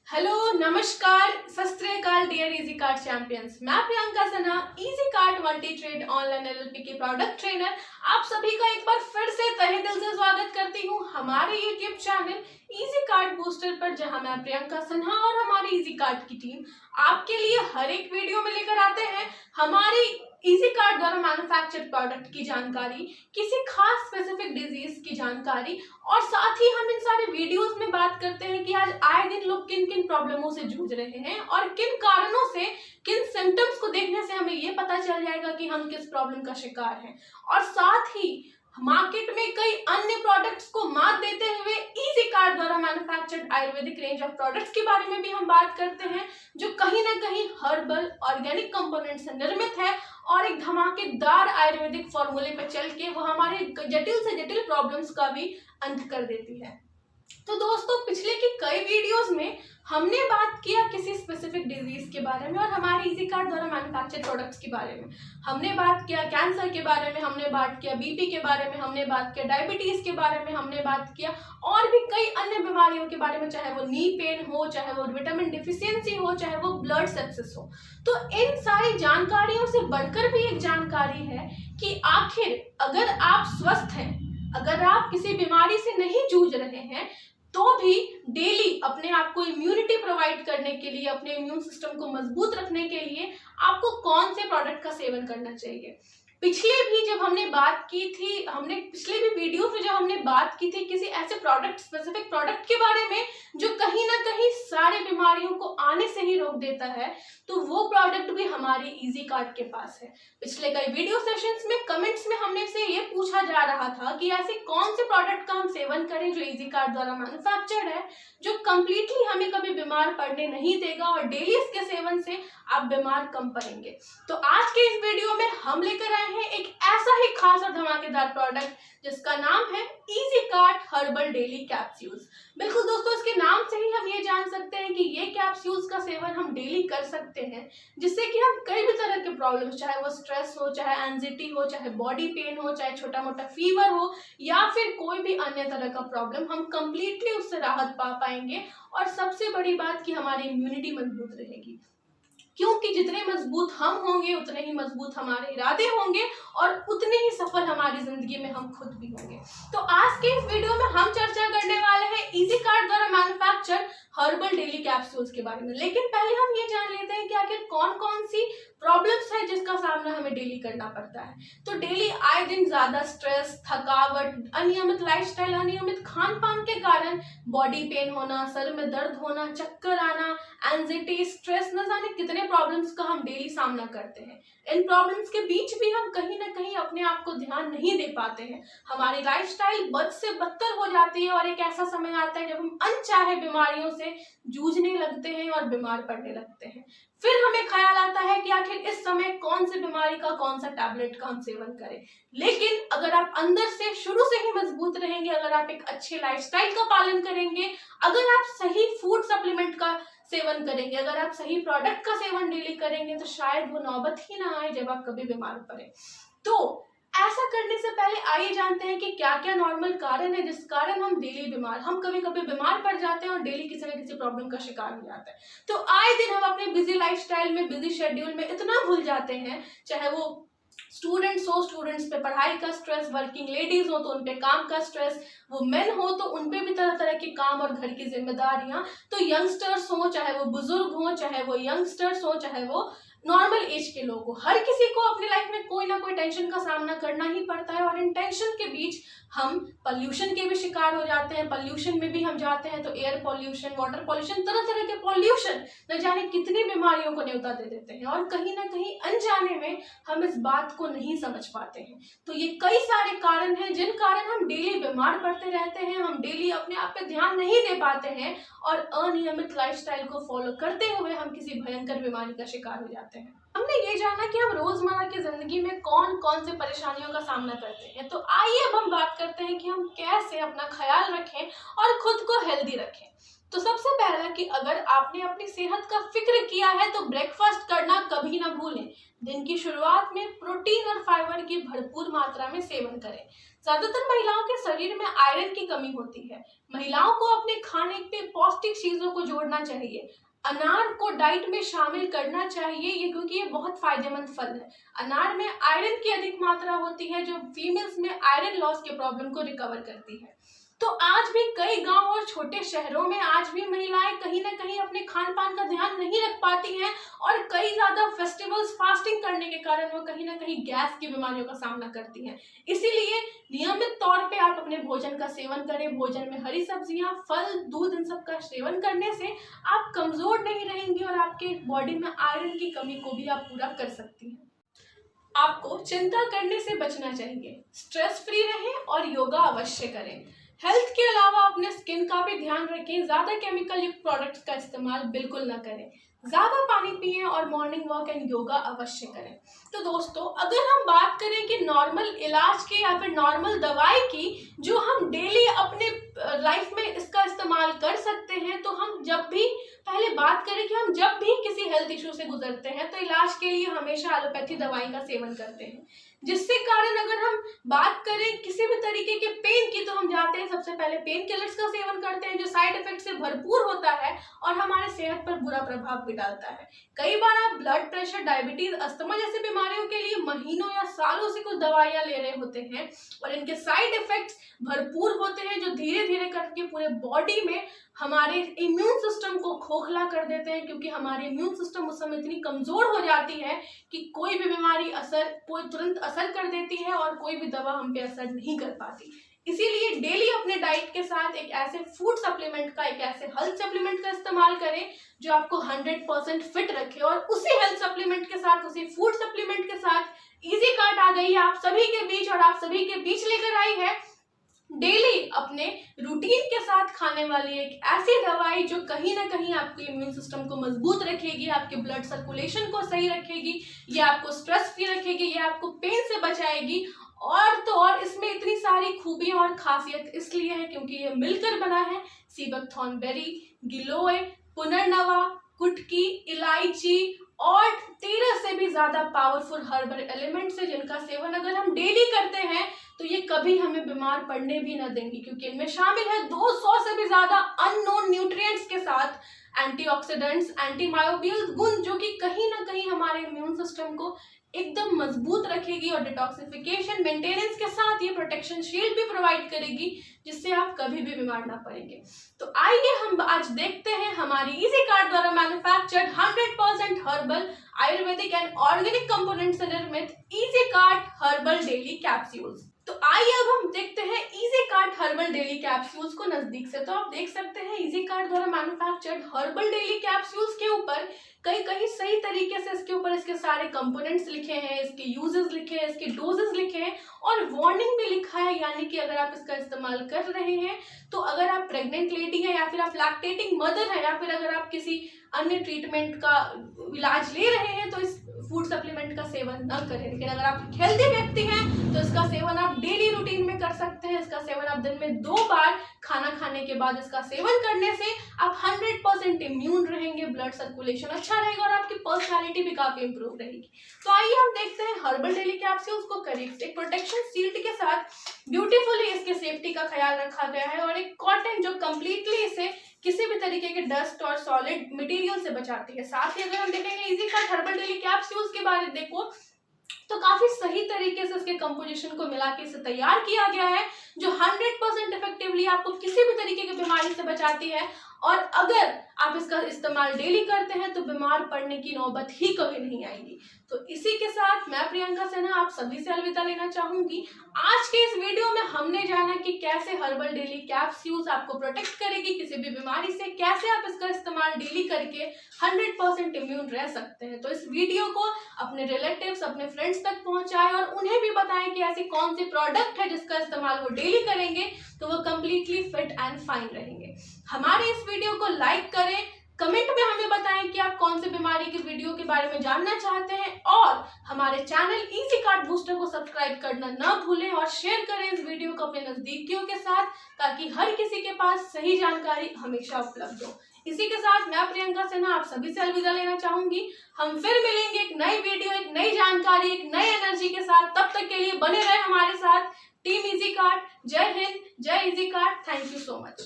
Hello, नमस्कार, सत श्री अकाल डियर इजी कार्ड चैंपियंस। मैं Priyanka Sinha, Easy Card Multi Trade Online LLP की प्रोडक्ट ट्रेनर, आप सभी का एक बार फिर से तहे दिल से स्वागत करती हूँ हमारे YouTube channel easy card booster पर, जहां मैं प्रियंका सिन्हा और हमारी इजी कार्ड की टीम आपके लिए हर एक वीडियो में लेकर आते हैं हमारी इजी कार्ड द्वारा मैन्युफैक्चर्ड प्रोडक्ट की जानकारी, किसी खास स्पेसिफिक डिजीज की जानकारी, और साथ ही हम इन सारे वीडियोस में बात करते हैं कि आज आए दिन लोग किन किन प्रॉब्लमों से जूझ रहे हैं और किन कारणों से, किन सिम्टम्स को देखने से हमें ये पता चल जाएगा कि हम किस प्रॉब्लम का शिकार हैं। और साथ ही मार्केट में कई अन्य प्रोडक्ट्स को मात देते हुए इजी कार्ड द्वारा manufactured Ayurvedic range of products के बारे में भी हम बात करते हैं, जो कहीं ना कहीं हर्बल ऑर्गेनिक कंपोनेंट से निर्मित है और एक धमाकेदार आयुर्वेदिक फॉर्मूले पर चल के वो हमारे जटिल से जटिल प्रॉब्लम्स का भी अंत कर देती है। तो दोस्तों, पिछले की कई वीडियोस में हमने बात किया किसी स्पेसिफिक डिजीज के बारे में और हमारे इजी कार्ड द्वारा मैन्युफैक्चर्ड प्रोडक्ट्स के बारे में। हमने बात किया कैंसर के बारे में, हमने बात किया बीपी के बारे में, हमने बात किया डायबिटीज के बारे में, हमने बात किया और भी कई अन्य बीमारियों के बारे में, चाहे वो नी पेन हो, चाहे वो विटामिन डिफिशियंसी हो, चाहे वो ब्लड सेप्सिस हो। तो इन सारी जानकारियों से बढ़कर भी एक जानकारी है कि आखिर अगर आप स्वस्थ हैं, अगर आप किसी बीमारी से नहीं जूझ रहे हैं, तो भी डेली अपने आप को इम्यूनिटी प्रोवाइड करने के लिए, अपने इम्यून सिस्टम को मजबूत रखने के लिए आपको कौन से प्रोडक्ट का सेवन करना चाहिए। पिछले भी जब हमने बात की थी, हमने पिछले भी वीडियो में जब हमने बात की थी किसी ऐसे प्रोडक्ट, स्पेसिफिक प्रोडक्ट के बारे में जो कहीं ना कहीं सारी बीमारियों को आने से ही रोक देता है, तो वो प्रोडक्ट भी हमारी इजी कार्ड के पास है। पिछले कई वीडियो सेशंस में कमेंट्स में हमने से ये पूछा जा रहा था कि ऐसे कौन से प्रोडक्ट का हम सेवन करें जो इजी कार्ड द्वारा मैन्युफैक्चर्ड है, जो कंप्लीटली हमें कभी बीमार पड़ने नहीं देगा और डेली इसके सेवन से आप बीमार कम पड़ेंगे। तो आज के इस वीडियो में हम लेकर आए हैं एक ऐसा ही खास और धमाकेदार प्रोडक्ट जिसका नाम है easy card herbal daily capsules. बिल्कुल दोस्तों, इसके नाम से ही हम ये जान सकते हैं कि ये कैप्सूल्स का सेवन हम डेली कर सकते हैं, जिससे कि हम कई भी तरह के प्रॉब्लम्स, चाहे वो स्ट्रेस हो, चाहे एंजाइटी हो, चाहे बॉडी पेन हो, चाहे छोटा मोटा फीवर हो, या फिर कोई भी अन्य तरह का प्रॉब्लम, हम कंप्लीटली उससे राहत पा पाएंगे। और सबसे बड़ी बात कि हमारी इम्यूनिटी मजबूत रहेगी, क्योंकि जितने मजबूत हम होंगे उतने ही मजबूत हमारे इरादे होंगे और उतने ही सफल हमारी जिंदगी में हम खुद भी होंगे। तो आज के इस वीडियो में हम चर्चा करने वाले हैं इजी कार्ड द्वारा मैन्युफैक्चर्ड हर्बल डेली कैप्सूल्स के बारे में। लेकिन पहले हम ये जान लेते हैं कि आखिर कौन कौन सी प्रॉब्लम्स है जिसका सामना हमें डेली करना पड़ता है। तो डेली आए दिन ज्यादा स्ट्रेस, थकावट, अनियमित लाइफस्टाइल, अनियमित खान पान के कारण बॉडी पेन होना, सर में दर्द होना, चक्कर आना, एंजाइटी, स्ट्रेस, न जाने कितने प्रॉब्लम्स का हम डेली सामना करते हैं। इन प्रॉब्लम्स के बीच भी हम कहीं ना कहीं अपने आप को ध्यान नहीं दे पाते हैं। हमारी लाइफस्टाइल बद से बदतर हो जाती है और एक ऐसा समय आता है जब हम अनचाहे बीमारियों से जूझने लगते हैं और बीमार पड़ने लगते हैं। फिर हमें ख्याल आता है कि आखिर इस समय कौन सी बीमारी का कौन सा टैबलेट का हम सेवन करें। लेकिन अगर आप अंदर से शुरू से ही मजबूत रहेंगे, अगर आप एक अच्छे लाइफस्टाइल का पालन करेंगे, अगर आप सही फूड सप्लीमेंट का सेवन करेंगे, अगर आप सही प्रोडक्ट का सेवन डेली करेंगे, तो शायद वो नौबत ही ना आए जब आप कभी बीमार पड़े। तो ऐसा करने से पहले आइए जानते हैं कि क्या क्या नॉर्मल कारण है जिस कारण हम डेली बीमार, हम कभी कभी बीमार पड़ जाते हैं और डेली किसी न किसी प्रॉब्लम का शिकार हो जाते हैं। तो आए दिन हम अपने बिजी लाइफस्टाइल में, बिजी शेड्यूल में इतना भूल जाते हैं, चाहे वो स्टूडेंट्स हो, स्टूडेंट्स पे पढ़ाई का स्ट्रेस, वर्किंग लेडीज हो तो उनपे काम का स्ट्रेस, वो मेन हो तो उनपे भी तरह तरह के काम और घर की जिम्मेदारियां, तो यंगस्टर्स हो, चाहे वो बुजुर्ग हो, चाहे वो यंगस्टर्स हो, चाहे वो नॉर्मल एज के लोग हो, हर किसी को अपनी लाइफ में कोई ना कोई टेंशन का सामना करना ही पड़ता है। और इन टेंशन के बीच हम पॉल्यूशन के भी शिकार हो जाते हैं। पॉल्यूशन में भी हम जाते हैं तो एयर पॉल्यूशन, वाटर पॉल्यूशन, तरह तरह के पॉल्यूशन न जाने कितनी बीमारियों को न्योता दे देते हैं और कहीं ना कहीं अनजाने में हम इस बात को नहीं समझ पाते हैं। तो ये कई सारे कारण हैं जिन कारण हम डेली बीमार पड़ते रहते हैं, हम डेली अपने आप पे ध्यान नहीं दे पाते हैं और अनियमित लाइफस्टाइल को फॉलो करते हुए हम किसी भयंकर बीमारी का शिकार हो जाते हैं। हमने ये जाना कि हम रोजमर्रा की जिंदगी में कौन कौन से परेशानियों का सामना करते हैं। तो आइए अब हम बात करते हैं कि हम कैसे अपना ख्याल रखें और खुद को हेल्दी रखें। तो सबसे पहला कि अगर आपने अपनी सेहत का फिक्र किया है तो ब्रेकफास्ट करना कभी ना भूलें। दिन की शुरुआत में प्रोटीन और फाइबर की भरपूर मात्रा में सेवन करें। ज्यादातर महिलाओं के शरीर में आयरन की कमी होती है। महिलाओं को अपने खाने पे पौष्टिक चीजों को जोड़ना चाहिए। अनार को डाइट में शामिल करना चाहिए ये, क्योंकि ये बहुत फायदेमंद फल है। अनार में आयरन की अधिक मात्रा होती है जो फीमेल्स में आयरन लॉस के प्रॉब्लम को रिकवर करती है। तो आज भी कई गांव और छोटे शहरों में आज भी महिलाएं कहीं ना कहीं अपने खान पान का ध्यान नहीं रख पाती हैं और कई ज्यादा फेस्टिवल्स फास्टिंग करने के कारण वो कहीं ना कहीं गैस की बीमारियों का सामना करती हैं। इसीलिए नियमित तौर पे आप अपने भोजन का सेवन करें। भोजन में हरी सब्जियां, फल, दूध, इन सब का सेवन करने से आप कमजोर नहीं रहेंगी और आपके बॉडी में आयरन की कमी को भी आप पूरा कर सकती हैं। आपको चिंता करने से बचना चाहिए, स्ट्रेस फ्री रहें और योगा अवश्य करें। हेल्थ के अलावा अपने स्किन का भी ध्यान रखें। ज्यादा केमिकल युक्त प्रोडक्ट्स का इस्तेमाल बिल्कुल ना करें। ज्यादा पानी पिएं और मॉर्निंग वॉक एंड योगा अवश्य करें। तो दोस्तों, अगर हम बात करें कि नॉर्मल इलाज की या फिर नॉर्मल दवाई की जो हम डेली अपने लाइफ में इसका इस्तेमाल कर सकते हैं, तो हम जब भी पहले बात करें कि हम जब भी किसी हेल्थ इशू से गुजरते हैं तो इलाज के लिए हमेशा एलोपैथी दवाई का सेवन करते हैं, जिससे कारण अगर हम बात करें किसी भी तरीके के पेन की तो हम जाते हैं सबसे पहले पेन किलर्स का सेवन करते हैं जो साइड इफेक्ट से भरपूर होता है और हमारे सेहत पर बुरा प्रभाव भी डालता है। कई बार आप ब्लड प्रेशर, डायबिटीज, अस्थमा जैसी बीमारियों के लिए महीनों या सालों से कुछ दवाइयां ले रहे होते हैं और इनके साइड इफेक्ट्स भरपूर होते हैं जो धीरे धीरे करके पूरे बॉडी में हमारे इम्यून सिस्टम को खोखला कर देते हैं, क्योंकि हमारी इम्यून सिस्टम उस समय इतनी कमजोर हो जाती है कि कोई भी बीमारी कोई तुरंत असर कर देती है और कोई भी दवा हम पे असर नहीं कर पाती। इसीलिए डेली अपने डाइट के साथ एक ऐसे फूड सप्लीमेंट का, एक ऐसे हेल्थ सप्लीमेंट का इस्तेमाल करें जो आपको 100% फिट रखे। और उसी हेल्थ सप्लीमेंट के साथ, उसी फूड सप्लीमेंट के साथ इजी कार्ट आ गई है आप सभी के बीच और आप सभी के बीच लेकर आई है डेली अपने रूटीन के साथ खाने वाली एक ऐसी दवाई जो कहीं ना कहीं आपके इम्यून सिस्टम को मजबूत रखेगी, आपके ब्लड सर्कुलेशन को सही रखेगी, ये आपको स्ट्रेस फ्री रखेगी, ये आपको पेन से बचाएगी। और तो और इसमें इतनी सारी खूबियां और खासियत इसलिए है क्योंकि ये मिलकर बना है सीबकथॉर्न बेरी, गिलोय, पुनर्नवा, कुटकी, इलायची और 13 से भी ज्यादा पावरफुल हर्बल एलिमेंट्स है जिनका सेवन अगर हम डेली करते हैं तो ये कभी हमें बीमार पड़ने भी ना देंगी, क्योंकि इनमें शामिल है 200 से भी ज्यादा अननोन न्यूट्रिएंट्स के साथ एंटीऑक्सीडेंट्स, एंटीमायोबियल गुण जो कि कहीं ना कहीं हमारे इम्यून सिस्टम को एकदम मजबूत रखेगी और डिटॉक्सिफिकेशन, मेंटेनेंस के साथ ये प्रोटेक्शन शील्ड भी प्रोवाइड करेगी जिससे आप कभी भी बीमार ना पड़ेंगे। तो आइए हम आज देखते हैं हमारी इजी कार्ट द्वारा manufactured 100% herbal, Ayurvedic and organic component से निर्मित easy cart herbal daily capsules. तो आइए अब हम देखते हैं easy cart herbal daily capsules को नजदीक से। तो आप देख सकते हैं इजी कार्ट द्वारा मैन्युफैक्चर्ड हर्बल डेली कैप्सूल्स के ऊपर कहीं सही तरीके से इसके ऊपर इसके सारे कंपोनेंट्स लिखे हैं, इसके यूजेस लिखे हैं, इसके डोजेस लिखे हैं और वार्निंग भी लिखा है, यानी कि अगर आप इसका इस्तेमाल कर रहे हैं तो अगर आप प्रेग्नेंट लेडी है या फिर आप लैक्टेटिंग मदर है या फिर अगर आप किसी अन्य ट्रीटमेंट का इलाज ले रहे हैं तो इस फूड सप्लीमेंट का सेवन न करें। लेकिन अगर आप हेल्दी व्यक्ति हैं तो इसका सेवन आप डेली रूटीन में कर सकते हैं। इसका सेवन आप दिन में 2 बार खाना खाने के बाद इसका सेवन करने से आप 100% इम्यून रहेंगे, ब्लड सर्कुलेशन अच्छा रहेगा और आपकी पर्सनैलिटी भी काफी इंप्रूव रहेगी। तो आइए हम देखते हैं हर्बल डेली कैप्सूल्स को करीब से। एक प्रोटेक्शन शील्ड के साथ ब्यूटीफुली इसके सेफ्टी का ख्याल रखा गया है और एक कॉटन जो कम्प्लीटली इसे किसी भी तरीके के डस्ट और सॉलिड मटेरियल से बचाती है। साथ ही अगर हम देखेंगे easy cart herbal daily capsules के बारे में देखो तो काफी सही तरीके से इसके कंपोजिशन को मिला के इसे तैयार किया गया है जो 100% इफेक्टिवली आपको किसी भी तरीके की बीमारी से बचाती है। और अगर आप इसका इस्तेमाल डेली करते हैं तो बीमार पड़ने की नौबत ही कभी नहीं आएगी। तो इसी के साथ मैं प्रियंका सिन्हा आप सभी से अलविदा लेना चाहूंगी। आज के इस वीडियो में हमने जाना कि कैसे हर्बल डेली कैप्सूल्स आपको प्रोटेक्ट करेगी किसी भी बीमारी से, कैसे आप इसका इस्तेमाल डेली करके 100% इम्यून रह सकते हैं। तो इस वीडियो को अपने रिलेटिव्स, अपने फ्रेंड्स तक पहुंचाएं और उन्हें भी बताएं कि ऐसी कौन सी प्रोडक्ट है जिसका इस्तेमाल वो डेली करेंगे तो वो कम्प्लीटली फिट एंड फाइन रहेंगे। हमारे इस वीडियो को लाइक करें, कमेंट में हमें बताएं कि आप कौन सी बीमारी की वीडियो के बारे में जानना चाहते हैं और हमारे चैनल इजी कार्ट बूस्टर को सब्सक्राइब करना ना भूलें और शेयर करें इस वीडियो को अपने नजदीकियों के साथ ताकि हर किसी के पास सही जानकारी हमेशा उपलब्ध हो। इसी के साथ मैं प्रियंका सिन्हा आप सभी से अलविदा लेना चाहूंगी। हम फिर मिलेंगे एक नई वीडियो, एक नई जानकारी, एक नई एनर्जी के साथ। तब तक के लिए बने रहे हमारे साथ। Team easy card. जय हिंद, जय easy card. Thank you so much.